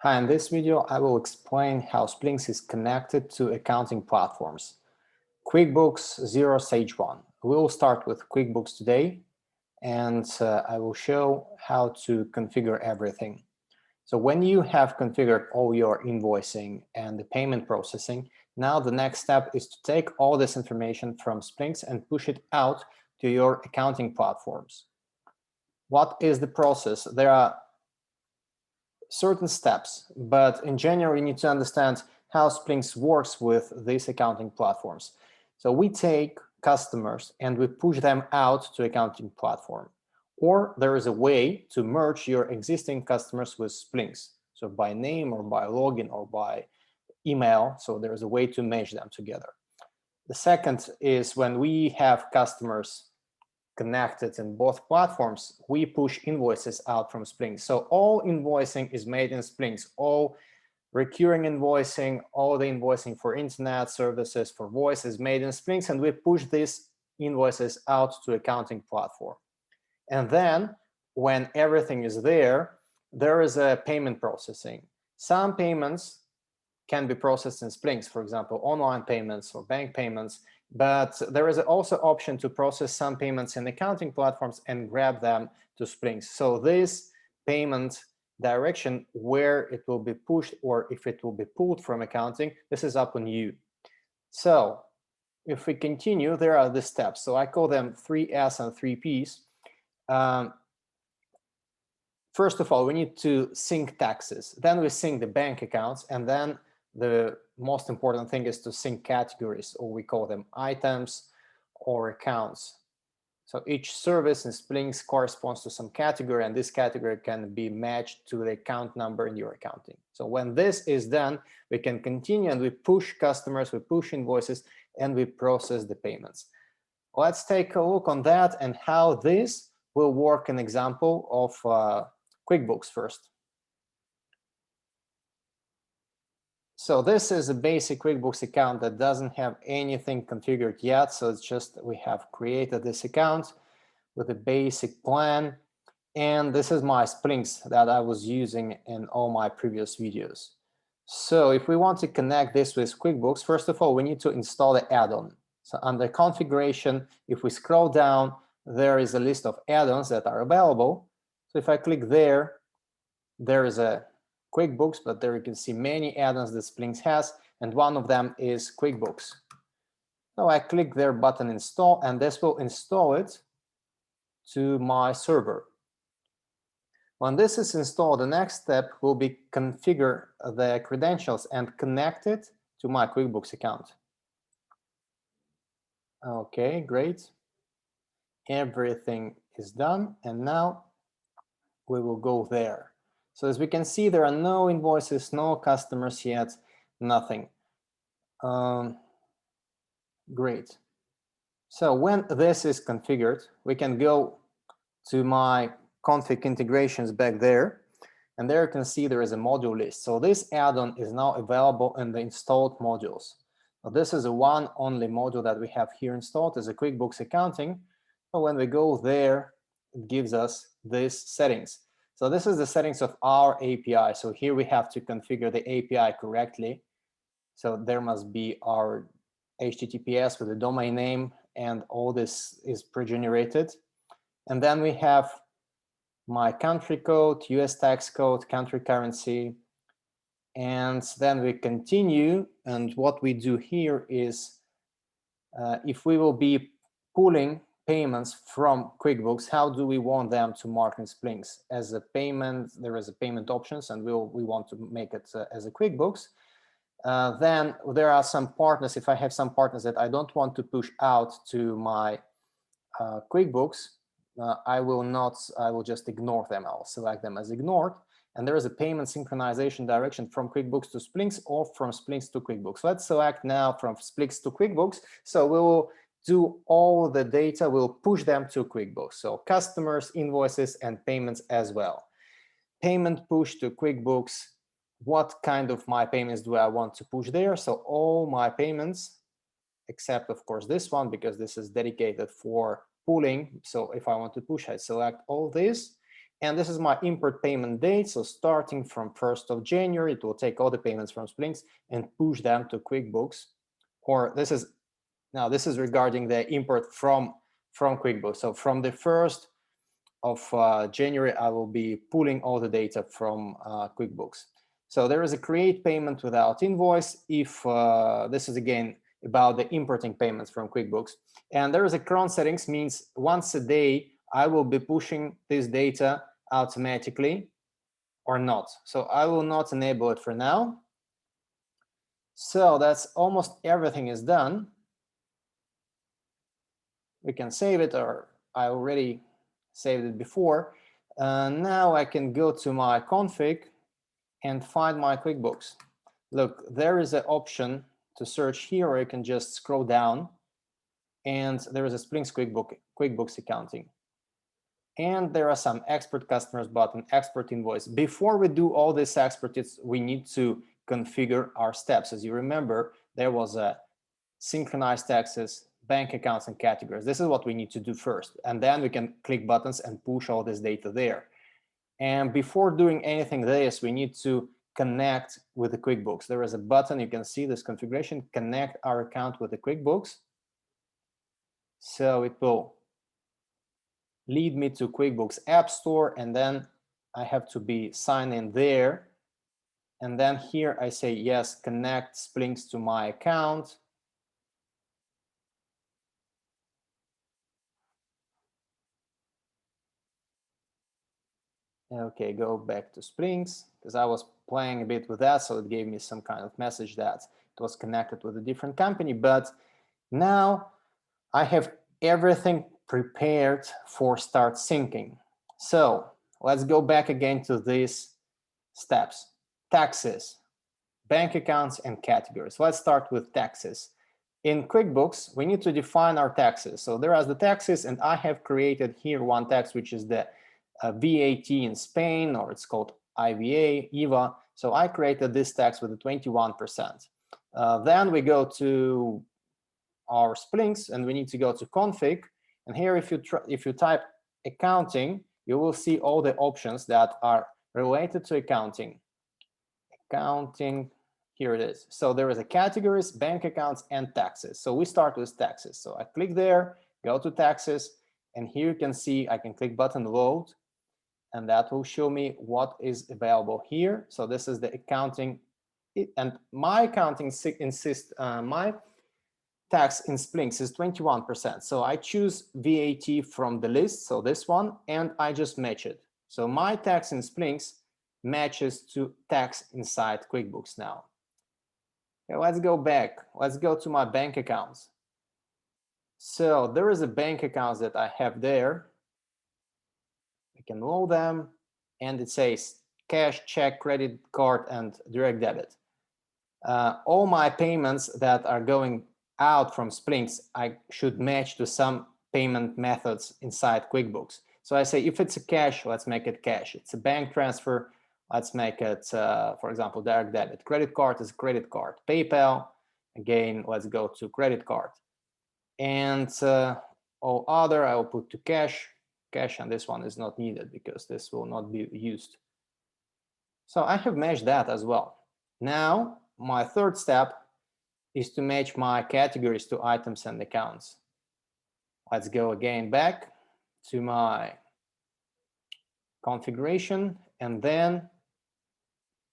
Hi, in this video, I will explain how Splynx is connected to accounting platforms. QuickBooks, Xero, Sage 1. We will start with QuickBooks today, and I will show how to configure everything. So when you have configured all your invoicing and the payment processing, now the next step is to take all this information from Splynx and push it out to your accounting platforms. What is the process? There are certain steps, but in general, you need to understand how Splynx works with these accounting platforms. So we take customers and we push them out to accounting platform. Or there is a way to merge your existing customers with Splynx. So by name or by login or by email. So there is a way to merge them together. The second is when we have customers connected in both platforms, we push invoices out from Splynx. So all invoicing is made in Splynx, all recurring invoicing, all the invoicing for internet services, for voice is made in Splynx, and we push these invoices out to accounting platform. And then when everything is there, there is a payment processing. Some payments can be processed in Splynx, for example, online payments or bank payments, but there is also option to process some payments in accounting platforms and grab them to Splynx. So this payment direction, where it will be pushed or if it will be pulled from accounting, this is up on you. So if we continue, there are the steps. So I call them 3S and 3Ps. First of all, we need to sync taxes. Then we sync the bank accounts, and then the most important thing is to sync categories, or we call them items or accounts. So each service in Splynx corresponds to some category, and this category can be matched to the account number in your accounting. So when this is done, we can continue and we push customers, we push invoices, and we process the payments. Let's take a look on that and how this will work an example of QuickBooks first. So this is a basic QuickBooks account that doesn't have anything configured yet. So it's just we have created this account with a basic plan. And this is my Splynx that I was using in all my previous videos. So if we want to connect this with QuickBooks, first of all, we need to install the add-on. So under configuration, if we scroll down, there is a list of add-ons that are available. So if I click there, there is a QuickBooks, but there you can see many add-ons that Splynx has, and one of them is QuickBooks. So I click their button install, and this will install it to my server. When this is installed, the next step will be configure the credentials and connect it to my QuickBooks account. Okay, great. Everything is done, and now we will go there. So as we can see, there are no invoices, no customers yet, nothing. Great. So when this is configured, we can go to my config integrations back there, and there you can see there is a module list. So this add-on is now available in the installed modules. Now this is a one only module that we have here installed as a QuickBooks Accounting. So when we go there, it gives us these settings. So this is the settings of our API. So here we have to configure the API correctly. So there must be our HTTPS with the domain name, and all this is pre-generated. And then we have my country code, US tax code, country currency. And then we continue. And what we do here is if we will be pulling payments from QuickBooks, how do we want them to mark in Splynx? As a payment, there is a payment options, and we want to make it as a QuickBooks. Then there are some partners. If I have some partners that I don't want to push out to my QuickBooks, I will just ignore them. I'll select them as ignored. And there is a payment synchronization direction from QuickBooks to Splynx or from Splynx to QuickBooks. Let's select now from Splynx to QuickBooks. So we will do all the data, we'll push them to QuickBooks. So customers, invoices, and payments as well. Payment push to QuickBooks. What kind of my payments do I want to push there? So all my payments, except of course this one, because this is dedicated for pooling. So if I want to push, I select all this. And this is my import payment date. So starting from 1st of January, it will take all the payments from Splynx and push them to QuickBooks. Or this is regarding the import from QuickBooks. So from the 1st of January, I will be pulling all the data from QuickBooks. So there is a create payment without invoice if this is again about the importing payments from QuickBooks. And there is a cron settings, means once a day I will be pushing this data automatically or not. So I will not enable it for now. So that's almost everything is done. We can save it, or I already saved it before. Now I can go to my config and find my QuickBooks. Look, there is an option to search here, or you can just scroll down, and there is a Splynx QuickBooks Accounting. And there are some export customers button, export invoice. Before we do all this exports, we need to configure our steps. As you remember, there was a synchronized taxes, bank accounts, and categories. This is what we need to do first. And then we can click buttons and push all this data there. And before doing anything this, we need to connect with the QuickBooks. There is a button, you can see this configuration, connect our account with the QuickBooks. So it will lead me to QuickBooks App Store, and then I have to be signed in there. And then here I say, yes, connect Splynx to my account. Okay, go back to Splynx, because I was playing a bit with that, so it gave me some kind of message that it was connected with a different company. But now I have everything prepared for start syncing. So let's go back again to these steps: taxes, bank accounts, and categories. Let's start with taxes. In QuickBooks, we need to define our taxes. So there are the taxes, and I have created here one tax, which is the VAT in Spain, or it's called IVA. So I created this tax with the 21%. Then we go to our Splynx, and we need to go to config. And here, if you type accounting, you will see all the options that are related to accounting. Accounting, here it is. So there is a categories, bank accounts, and taxes. So we start with taxes. So I click there, go to taxes, and here you can see I can click button load, and that will show me what is available here. So this is the accounting, and my accounting insists my tax in Splynx is 21%. So I choose VAT from the list, so this one, and I just match it. So my tax in Splynx matches to tax inside QuickBooks now. Okay, let's go back. Let's go to my bank accounts. So there is a bank account that I have there. I can load them, and it says cash, check, credit card, and direct debit. All my payments that are going out from Splynx, I should match to some payment methods inside QuickBooks. So I say, if it's a cash, let's make it cash. It's a bank transfer, let's make it, for example, direct debit. Credit card is credit card. PayPal, again, let's go to credit card. And all other, I will put to cash, and this one is not needed because this will not be used. So I have matched that as well. Now, my third step is to match my categories to items and accounts. Let's go again back to my configuration, and then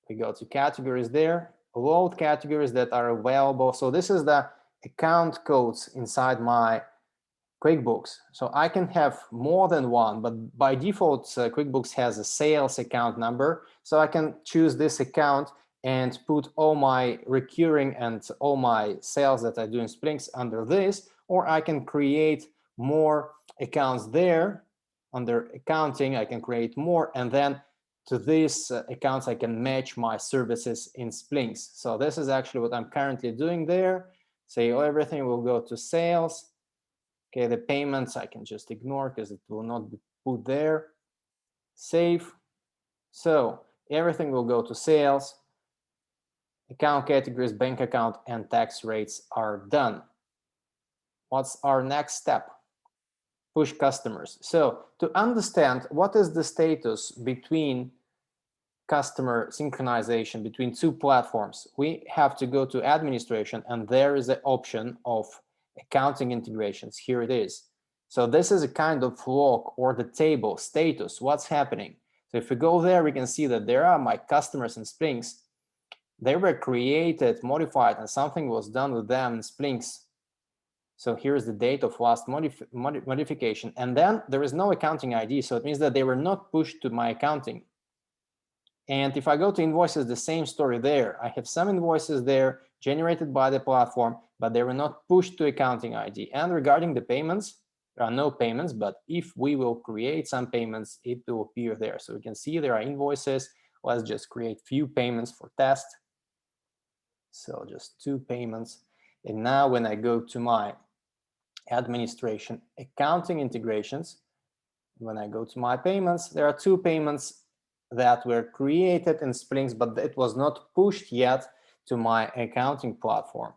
we go to categories there, load categories that are available. So this is the account codes inside my QuickBooks. So I can have more than one, but by default, QuickBooks has a sales account number. So I can choose this account and put all my recurring and all my sales that I do in Splynx under this, or I can create more accounts there. Under accounting, I can create more, and then to these accounts, I can match my services in Splynx. So this is actually what I'm currently doing there. Say everything will go to sales. Okay, the payments I can just ignore because it will not be put there. Save. So everything will go to sales. Account categories, bank account, and tax rates are done. What's our next step? push customers. So to understand what is the status between customer synchronization between two platforms, we have to go to administration, and there is an option of accounting integrations. Here it is. So this is a kind of log or the table status, what's happening. So if we go there, we can see that there are my customers in Splynx. They were created, modified, and something was done with them in Splynx. So here's the date of last modification. And then there is no accounting ID. So it means that they were not pushed to my accounting. And if I go to invoices, the same story there. I have some invoices there generated by the platform, but they were not pushed to accounting ID. And regarding the payments, there are no payments, but if we will create some payments, it will appear there. So we can see there are invoices. Let's just create few payments for test. So just 2 payments. And now when I go to my administration accounting integrations, when I go to my payments, there are 2 payments that were created in Splynx, but it was not pushed yet to my accounting platform.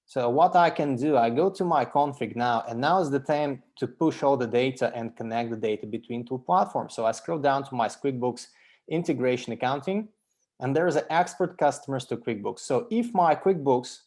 So what I can do, I go to my config now, and now is the time to push all the data and connect the data between 2 platforms. So I scroll down to my QuickBooks integration accounting, and there is an export customers to QuickBooks. So if my QuickBooks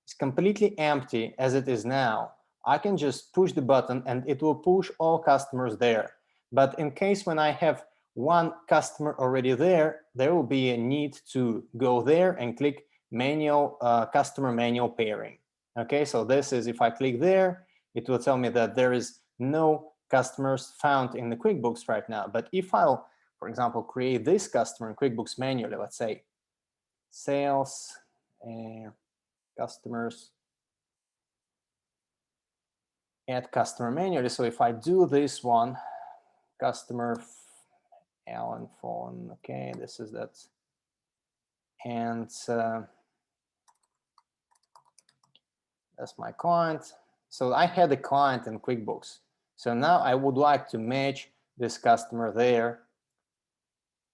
is completely empty as it is now, I can just push the button and it will push all customers there. But in case when I have one customer already there, there will be a need to go there and click manual customer manual pairing. Okay, so this is, if I click there, it will tell me that there is no customers found in the QuickBooks right now. But if I'll, for example, create this customer in QuickBooks manually, let's say sales customers, add customer manually. So if I do this one, customer Alan phone, okay, this is that, and that's my client. So I had a client in QuickBooks. So now I would like to match this customer there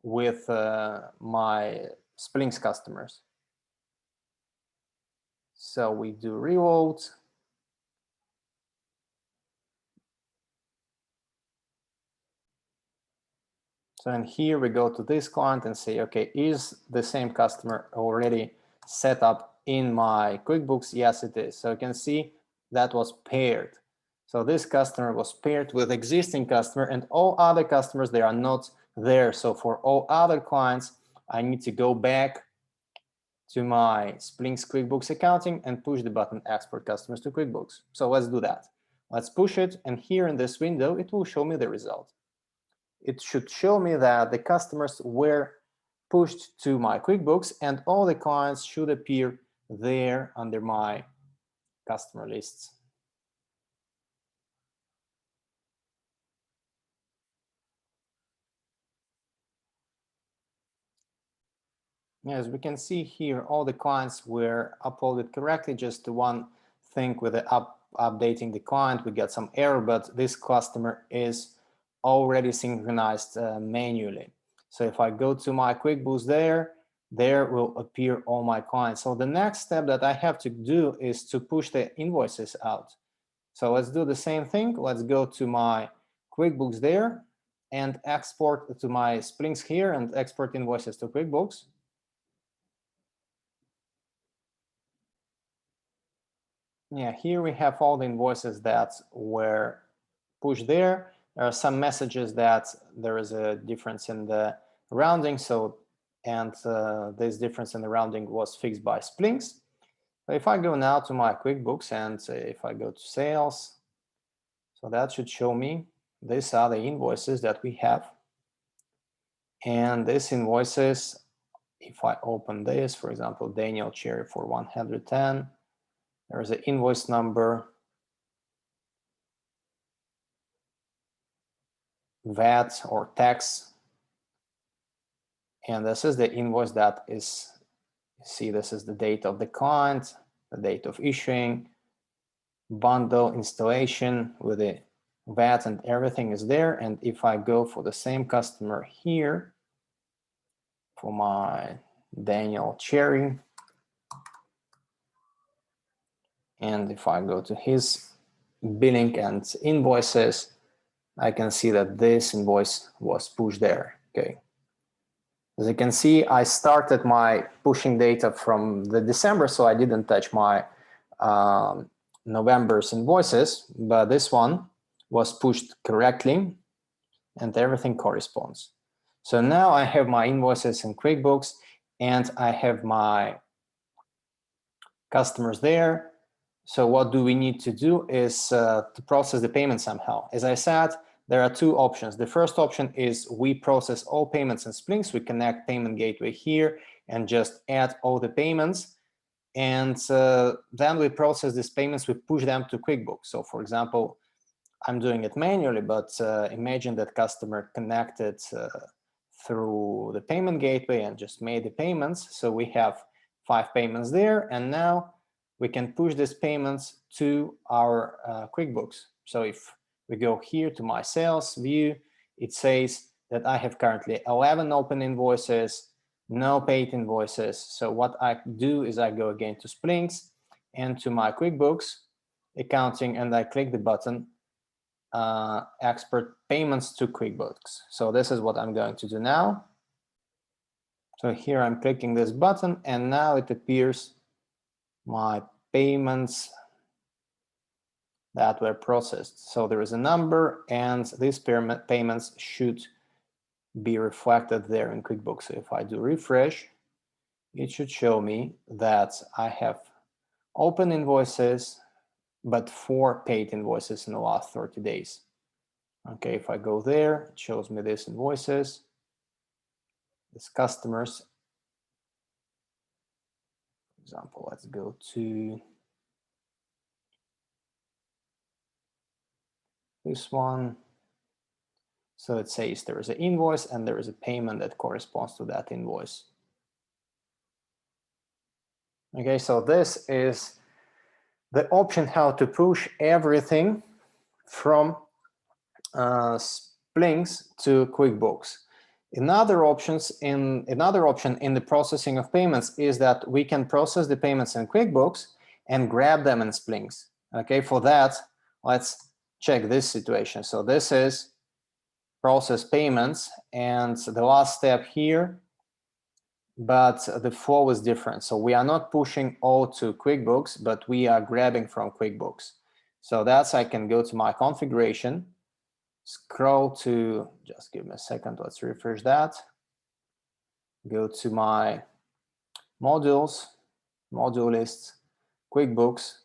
with my Splynx customers. So we do reload. So and here we go to this client and say, okay, is the same customer already set up in my QuickBooks? Yes, it is. So you can see that was paired. So this customer was paired with existing customer, and all other customers, they are not there. So for all other clients, I need to go back to my Splynx QuickBooks accounting and push the button export customers to QuickBooks. So let's do that. Let's push it, and here in this window, it will show me the result. It should show me that the customers were pushed to my QuickBooks, and all the clients should appear there under my customer lists. As we can see here, all the clients were uploaded correctly. Just one thing with the updating the client, we get some error, but this customer is already synchronized manually. So if I go to my QuickBooks there will appear all my clients. So the next step that I have to do is to push the invoices out. So let's do the same thing. Let's go to my QuickBooks there and export to my Splynx here and export invoices to QuickBooks. Yeah, here we have all the invoices that were pushed there. There are some messages that there is a difference in the rounding. So, and this difference in the rounding was fixed by Splynx. So if I go now to my QuickBooks and if I go to sales, so that should show me these are the invoices that we have. And these invoices, if I open this, for example, Daniel Cherry for 110, there's an invoice number, VAT or tax, and this is the invoice that is, see, this is the date of the client, the date of issuing, bundle installation with the VAT and everything is there. And if I go for the same customer here, for my Daniel Cherry, and if I go to his billing and invoices, I can see that this invoice was pushed there. Okay. As you can see, I started my pushing data from the December, so I didn't touch my November's invoices, but this one was pushed correctly and everything corresponds. So now I have my invoices in QuickBooks and I have my customers there. So what do we need to do is to process the payment somehow. As I said, there are two options. The first option is we process all payments in Splynx. We connect payment gateway here and just add all the payments. And then we process these payments, we push them to QuickBooks. So for example, I'm doing it manually, but imagine that customer connected through the payment gateway and just made the payments. So we have 5 payments there, and now we can push these payments to our QuickBooks. So if we go here to my sales view, it says that I have currently 11 open invoices, no paid invoices. So what I do is I go again to Splynx and to my QuickBooks accounting, and I click the button export payments to QuickBooks. So this is what I'm going to do now. So here I'm clicking this button and now it appears my payments that were processed. So there is a number and these payments should be reflected there in QuickBooks. So if I do refresh, it should show me that I have open invoices, but 4 paid invoices in the last 30 days. Okay, if I go there, it shows me these invoices, these customers. For example, let's go to this one. So it says there is an invoice and there is a payment that corresponds to that invoice. Okay, so this is the option how to push everything from Splynx to QuickBooks. Another option in the processing of payments is that we can process the payments in QuickBooks and grab them in Splynx. Okay, for that, let's check this situation. So this is process payments and the last step here, but the flow is different. So we are not pushing all to QuickBooks, but we are grabbing from QuickBooks. So that's, I can go to my configuration, scroll to, just give me a second, let's refresh that. Go to my modules, module list, QuickBooks.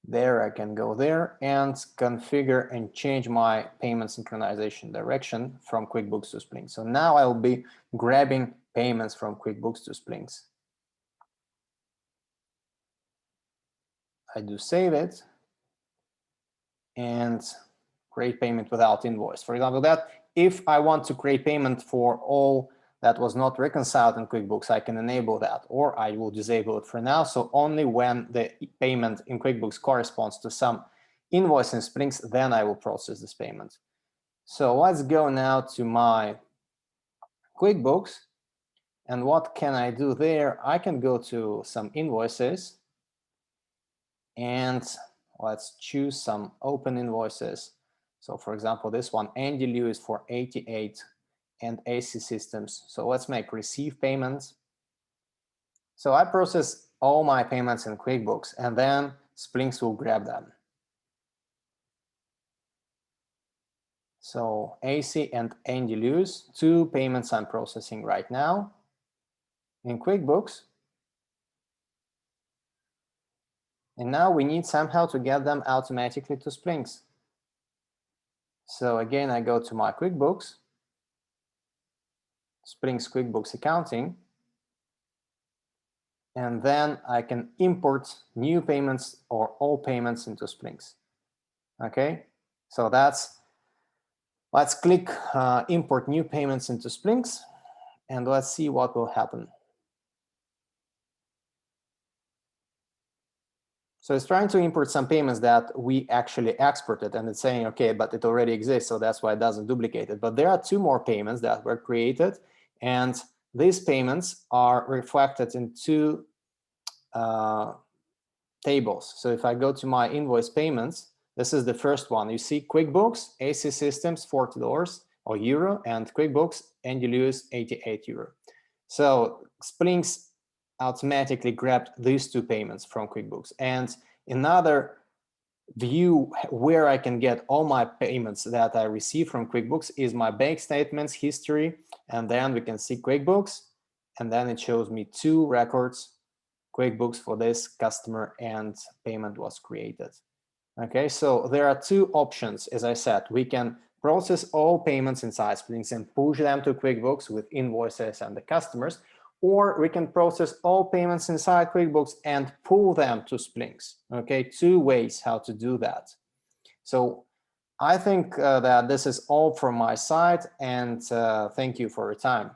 There I can go there and configure and change my payment synchronization direction from QuickBooks to Splynx. So now I will be grabbing payments from QuickBooks to Splynx. I do save it and create payment without invoice. For example, that if I want to create payment for all that was not reconciled in QuickBooks, I can enable that, or I will disable it for now. So only when the payment in QuickBooks corresponds to some invoice in Splynx, then I will process this payment. So let's go now to my QuickBooks. And what can I do there? I can go to some invoices and let's choose some open invoices. So for example, this one, Andy Lewis for 88 and AC Systems. So let's make receive payments. So I process all my payments in QuickBooks and then Splynx will grab them. So AC and Andy Lewis, 2 payments I'm processing right now in QuickBooks. And now we need somehow to get them automatically to Splynx. So again, I go to my QuickBooks, Splynx QuickBooks Accounting, and then I can import new payments or all payments into Splynx. Okay, so that's, let's click import new payments into Splynx, and let's see what will happen. So it's trying to import some payments that we actually exported, and it's saying, okay, but it already exists, so that's why it doesn't duplicate it. But there are 2 more payments that were created, and these payments are reflected in 2 tables. So if I go to my invoice payments, This is the first one. You see QuickBooks, AC Systems, $40 or euro, and QuickBooks, Andy Lewis, 88 euro. So Splynx automatically grabbed these two payments from QuickBooks. And another view where I can get all my payments that I receive from QuickBooks is my bank statements history, and then we can see QuickBooks, and then it shows me two records, QuickBooks for this customer, and payment was created. Okay, so there are two options. As I said, we can process all payments inside Splynx and push them to QuickBooks with invoices and the customers, or we can process all payments inside QuickBooks and pull them to Splynx. Okay, two ways how to do that. So I think that this is all from my side, and thank you for your time.